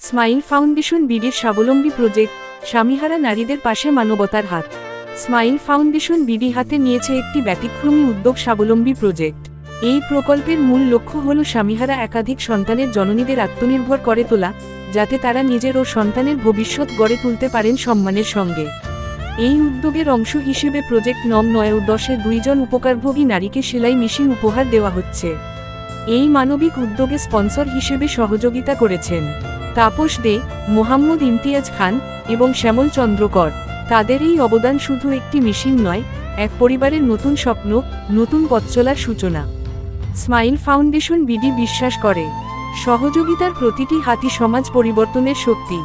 Smile foundation বিডির স্বাবলম্বী project, স্বামীহারা নারীদের পাশে মানবতার হাত। স্মাইল ফাউন্ডেশন বিডি হাতে নিয়েছে একটি ব্যতিক্রমী উদ্যোগ, স্বাবলম্বী প্রজেক্ট। এই প্রকল্পের মূল লক্ষ্য হল স্বামীহারা একাধিক সন্তানের জননীদের আত্মনির্ভর করে তোলা, যাতে তারা নিজের ও সন্তানের ভবিষ্যৎ গড়ে তুলতে পারেন সম্মানের সঙ্গে। এই উদ্যোগের অংশ হিসেবে প্রজেক্ট নং 9 ও 10-এ 2 জন উপকারভোগী নারীকে সেলাই মেশিন উপহার দেওয়া হচ্ছে। এই মানবিক উদ্যোগে স্পন্সর হিসেবে সহযোগিতা করেছেন তাপস দে, মোহাম্মদ ইমতিয়াজ খান এবং শ্যামল চন্দ্র কর। তাদের এই অবদান শুধু একটি মেশিন নয়, এক পরিবারের নতুন স্বপ্ন, নতুন পথ চলার সূচনা। স্মাইল ফাউন্ডেশন বিডি বিশ্বাস করে, সহযোগিতার প্রতিটি হাতই সমাজ পরিবর্তনের শক্তি।